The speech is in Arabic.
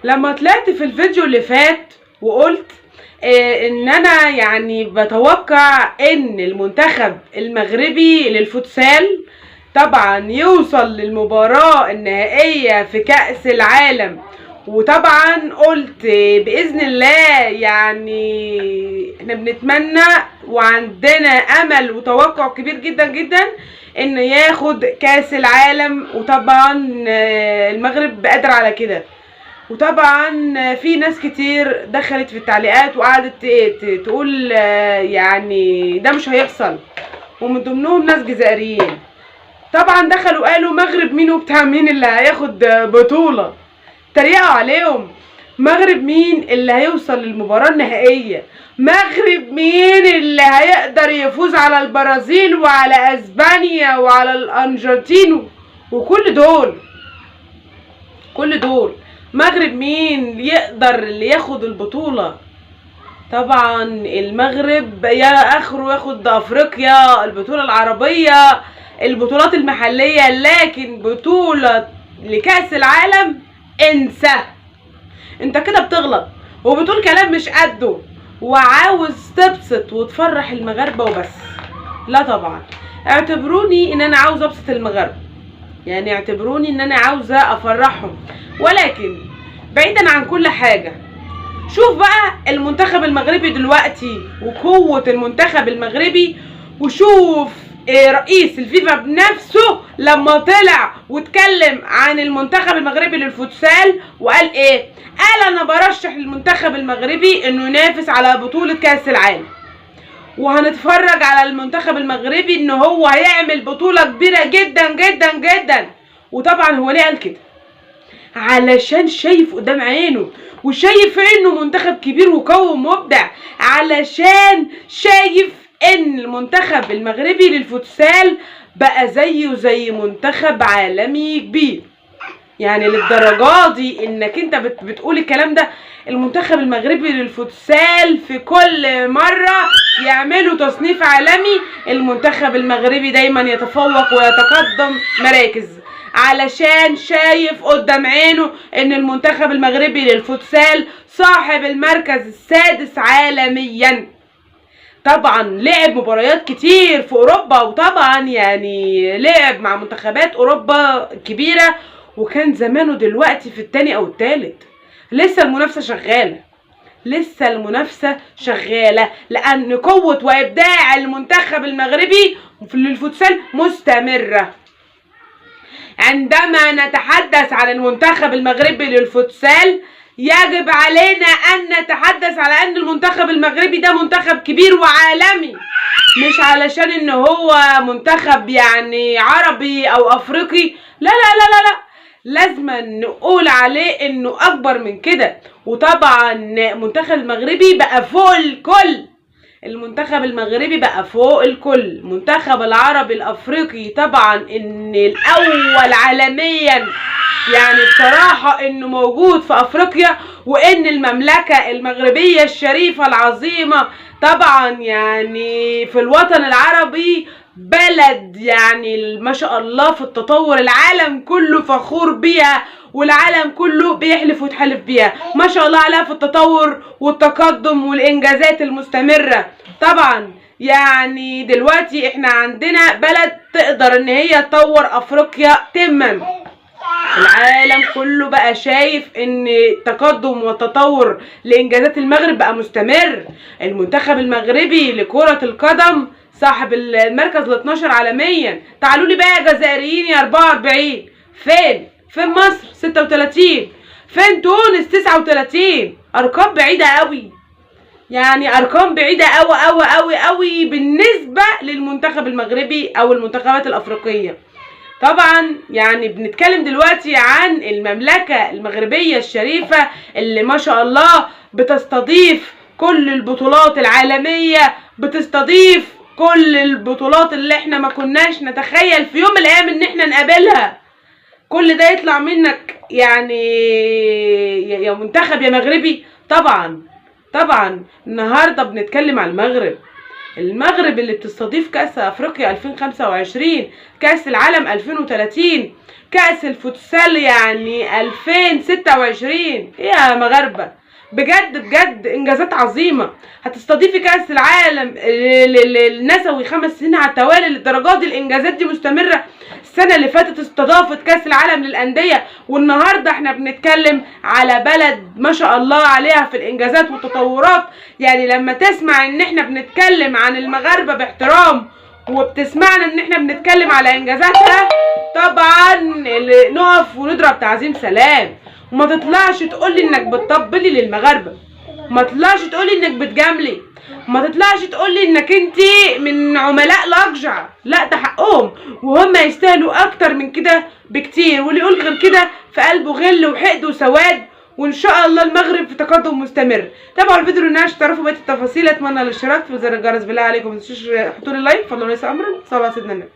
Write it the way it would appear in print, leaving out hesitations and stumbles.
لما طلعت في الفيديو اللي فات وقلت ان انا يعني بتوقع ان المنتخب المغربي للفوتسال طبعا يوصل للمباراة النهائية في كأس العالم. وطبعا قلت بإذن الله يعني احنا بنتمنى وعندنا امل وتوقع كبير جدا جدا ان ياخد كأس العالم، وطبعا المغرب قادر على كده. وطبعا في ناس كتير دخلت في التعليقات وقعدت تقول يعني ده مش هيحصل، ومن ضمنهم ناس جزائريين طبعا دخلوا قالوا مغرب مين وبتاع مين اللي هياخد بطولة، تريقوا عليهم. مغرب مين اللي هيوصل للمباراة النهائية؟ مغرب مين اللي هيقدر يفوز على البرازيل وعلى اسبانيا وعلى الارجنتين وكل دول؟ مغرب مين يقدر اللي ياخد البطولة؟ طبعا المغرب يا اخره ياخد افريقيا، البطولة العربية، البطولات المحلية، لكن بطولة لكأس العالم انسى. انت كده بتغلط وبتقول كلام مش قده وعاوز تبسط وتفرح المغاربة وبس. لا طبعا، اعتبروني ان انا عاوز ابسط المغاربة، يعني اعتبروني ان انا عاوزة افرحهم، ولكن بعيدا عن كل حاجة شوف بقى المنتخب المغربي دلوقتي وقوة المنتخب المغربي، وشوف رئيس الفيفا بنفسه لما طلع واتكلم عن المنتخب المغربي للفوتسال وقال ايه؟ قال انا برشح للمنتخب المغربي انه ينافس على بطولة كأس العالم، وهنتفرج على المنتخب المغربي ان هو هيعمل بطولة كبيرة جدا جدا جدا. وطبعا هو ليه قال كده؟ علشان شايف قدام عينه وشايف انه منتخب كبير وقوي ومبدع، علشان شايف ان المنتخب المغربي للفوتسال بقى زيه زي منتخب عالمي كبير. يعني للدرجة دي انك انت بتقول الكلام ده؟ المنتخب المغربي للفوتسال في كل مرة يعملوا تصنيف عالمي المنتخب المغربي دايما يتفوق ويتقدم مراكز، علشان شايف قدام عينه ان المنتخب المغربي للفوتسال صاحب المركز السادس عالميا. طبعا لعب مباريات كتير في اوروبا، وطبعا يعني لعب مع منتخبات اوروبا كبيرة، وكان زمانه دلوقتي في التاني او التالت. لسه المنافسة شغالة لان قوة وابداع المنتخب المغربي للفوتسال مستمرة. عندما نتحدث عن المنتخب المغربي للفوتسال يجب علينا ان نتحدث على ان المنتخب المغربي ده منتخب كبير وعالمي، مش علشان ان هو منتخب يعني عربي او افريقي. لا لا لا لا لا، لازم نقول عليه انه اكبر من كده. وطبعا المنتخب المغربي بقى فوق الكل، المنتخب المغربي بقى فوق الكل. المنتخب العربي الافريقي طبعا ان الاول عالميا، يعني بصراحة انه موجود في افريقيا، وان المملكة المغربية الشريفة العظيمة طبعا يعني في الوطن العربي بلد يعني ما شاء الله في التطور، العالم كله فخور بيها والعالم كله بيحلف ويتحلف بيها، ما شاء الله عليها في التطور والتقدم والانجازات المستمرة. طبعا يعني دلوقتي احنا عندنا بلد تقدر ان هي تطور افريقيا تماما. العالم كله بقى شايف ان التقدم والتطور لانجازات المغرب بقى مستمر. المنتخب المغربي لكرة القدم صاحب المركز ال 12 عالميا. تعالوا لي بقى يا جزائريين يا 44، فين مصر 36، فين تونس 39؟ ارقام بعيدة قوي، يعني ارقام بعيدة قوي قوي قوي قوي بالنسبة للمنتخب المغربي او المنتخبات الافريقية. طبعا يعني بنتكلم دلوقتي عن المملكة المغربية الشريفة اللي ما شاء الله بتستضيف كل البطولات العالمية، بتستضيف كل البطولات اللي احنا ما كناش نتخيل في يوم من الايام ان احنا نقابلها. كل ده يطلع منك يعني يا منتخب يا مغربي. طبعا النهاردة بنتكلم عن المغرب، المغرب اللي بتستضيف كأس افريقيا 2025، كأس العالم 2030، كأس الفوتسال يعني 2026. ايه يا مغاربة، بجد بجد انجازات عظيمه. هتستضيفي كاس العالم النسوي 5 سنين على التوالي، للدرجات دي الانجازات دي مستمره. السنه اللي فاتت استضافت كاس العالم للانديه، والنهارده احنا بنتكلم على بلد ما شاء الله عليها في الانجازات والتطورات. يعني لما تسمع ان احنا بنتكلم عن المغاربه باحترام، وبتسمعنا ان احنا بنتكلم على انجازاتها، طبعا نقف ونضرب تعظيم سلام. وما تطلعش تقولي انك بتطبلي للمغاربه، ما تطلعش تقولي انك بتجاملي، ما تطلعش تقولي انك انتي من عملاء لاجع. لا، ده حقهم وهم يستاهلوا اكتر من كده بكتير. واللي يقول غير كده في قلبه غل وحقد وسواد. وان شاء الله المغرب في تقدم مستمر. تابعوا الفيديو للنهايه تعرفوا بقيه التفاصيل. اتمنى الاشتراك في زر الجرس. بالله عليكم ما تنسوش تحطوا لي لايك. فضلا وليس امرا. صلوا على سيدنا النبي.